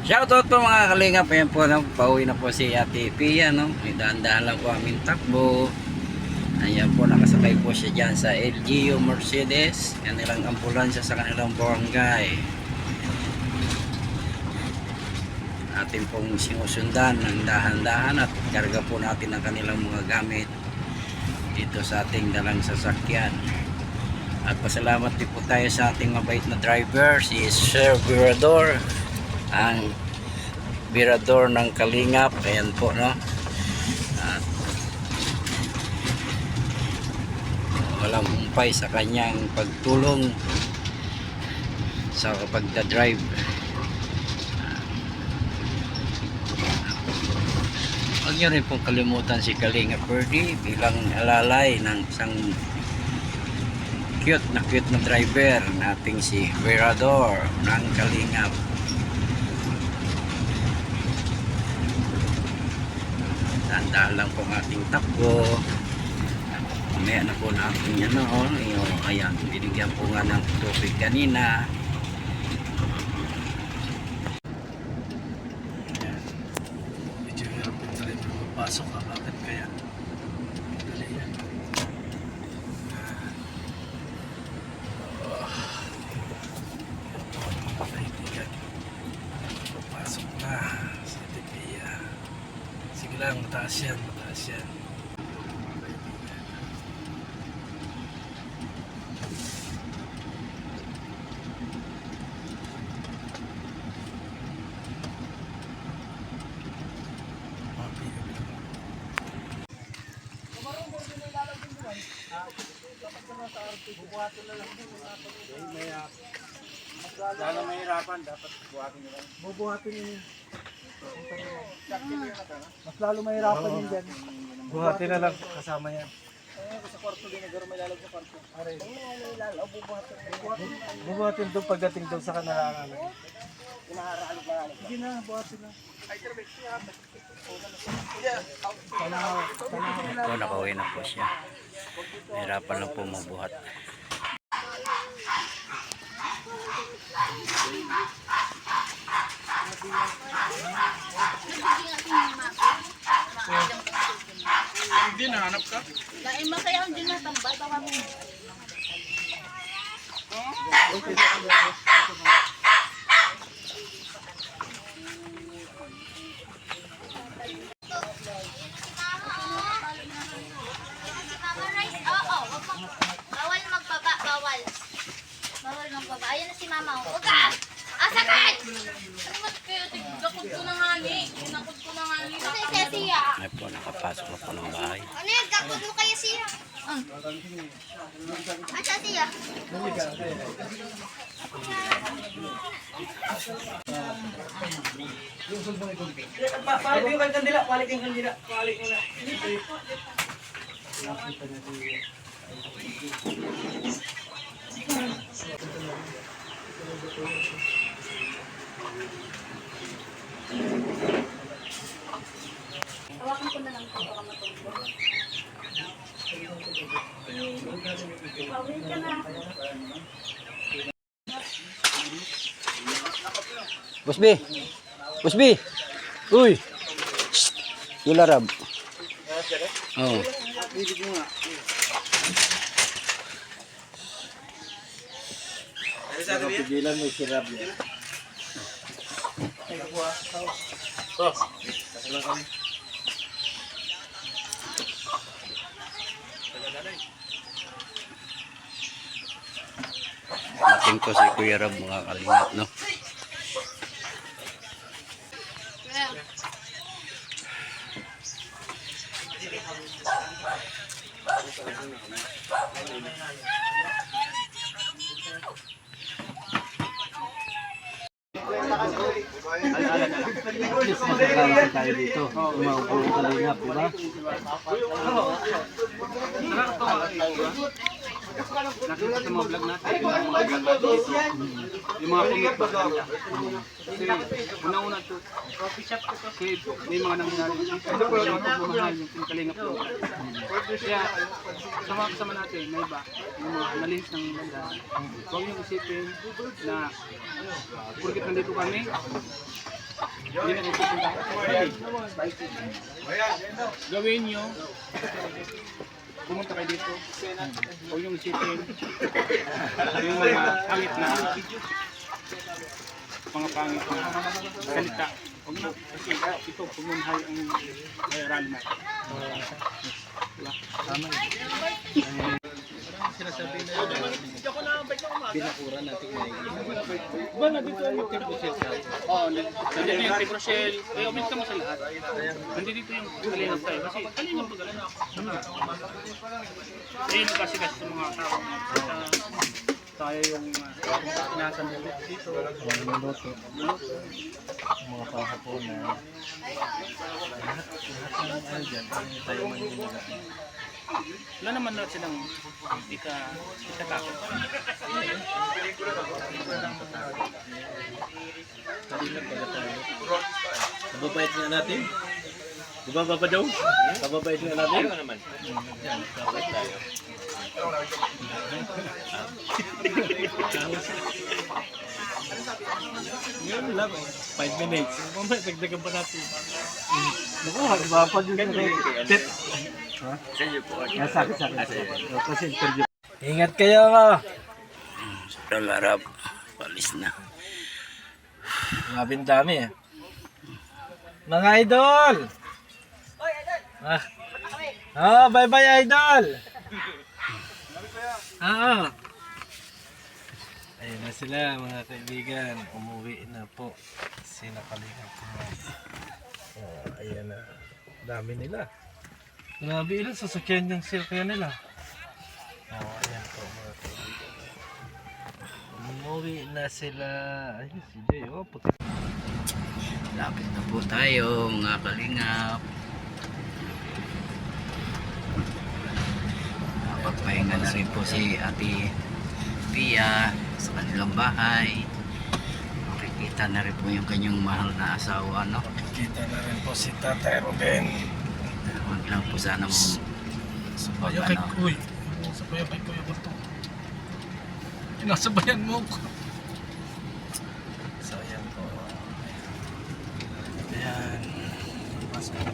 Shoutout po mga kalingap. Ayan po, no? Pauwi na po si Ate Pia, no? May dahan-dahan lang po aming takbo. Ayan po, nakasakay po siya dyan sa LGU Mercedes, kanilang ambulansya sa kanilang barangay. Atin pong sinusundan ng dahan-dahan at karga po natin ang kanilang mga gamit dito sa ating dalang sasakyan. At pasalamat din po tayo sa ating mabait na driver, si Sir Virador, ang Virador ng Kalingap. Ayan po, no? At walang humpay sa kanyang pagtulong sa pagdadrive. Huwag nyo rin pong kalimutan si Kalinga Purdy bilang alalay ng isang cute na driver nating si Virador ng Kalingap. Tandaan lang po ang ating takbo. Mamaya na po natin yan, ayan, binigyan po nga ng tubig kanina. Medyo hirap po talaga papasok ka. Bakit kaya? Dali yan. Kaibigan, papasok na sa Tipia. Sige lang, mataas yan, mataas yan. Lalo mahirapan, dapat buhatin nyo lang. Bubuhatin yun. Mas lalo mahirapan yun dyan. Buhatin na lang, kasama yan. Sa kwarto din, nagkaroon may lalag sa kwarto. Aray. Lalaw, bubuhatin. Bubuhatin doon pagdating doon sa kanalangan. Inaharaalog na alam. Sige na, buhatin na. Ay, pero may siya. Po, nakauwi na po siya. Hirapan lang po magbuhat. Hindi, nahanap ka? Lain mo kaya hindi na tambay baka mo. Bawal magbaba, bawal. Bawal magbaba. Ayun na si mama. Huwag ka! Sakit! Ano mas kayo? Tigakot ko na nga ni. Tinakot ko na nga ni. Ano yung siya? Ay po, nakapasok na po ng bahay. Ano yung gakot mo kaya siya? Asa siya? Palit yung kandila, palit yung kandila. Palit yung kandila. Tawakan ko na lang po baka matungkol. Pauwi ka na. Boss B! Boss B! Uy! Shhh! Yularab. Oo. Pigilan mo sirab niya. Ating ko si Kuya Rob, mga kalingap, no? Magkakaroon tayo dito. Umaupo ang kalingap, di ba? Nakita sa mga vlog natin, yung mga commit pa kanya. Kasi unang-una ito, kasi may mga nangyari yung pagmamahal, yung pinkalingap po. Kaya sama-sama natin, may iba, yung mga nalins ng banda. Huwag niyong isipin na porkit nandito kami, Hindi na kayo pupunta. Pwede. Gawin nyo. Pumunta kayo dito. Huwag nyo isipin. Yung mga pangit na salita. Huwag mo. Kasi ito, pumunhay ang rally na. Binakura natin ngayon. Ba, nandito yung Team Rochelle. Oo, nandito yung Team Rochelle. Eh, umin ka mo sa lahat. Nandito yung kalingap tayo. Kasi kalingap pa galang. Ayun kasi sa mga tao. Tayo yung inasan dito. Minuto. Mga kahapon na lahat ng ano dyan, tayo Manila. Wala naman na silang ikatakot. Kanina pala tayo. Kababait nga natin. Di ba, Papa Joe? Kababait nga natin. Ayaw naman. Yan, kababait tayo. Ngayon lang, 5 minutes. Mamaya, dagdagan pa natin. Naku, hagbapad yun sa tip. Ha? Sa inyo po. Sakit. Kasi interview. Ingat kayo nga. Sobrang harap. Palis na. Mga dami eh. Mga idol! Bye-bye idol! Ayun na sila mga kaibigan. Umuwi na po. Sinakalingan po. Ayan na. Dami nila. Grabe ilan sasakyan yung sirkaya nila. Ayan po mga kaibigan. Umuwi na sila. Ayun si Jay. Puti. Lapit na po tayo mga kalingap. Napagpahinga na rin po si Ate Pia sa kanilang bahay. Makikita na rin po yung kanyang mahal na asawa, no? Kita na rin po si Tatay Ruben. Huwag lang po sana mo Sabayan kay Kuy. Sabayan kay Kuy Bato. Inasabayan mo ko. So ayan po. Ayan. Pasok.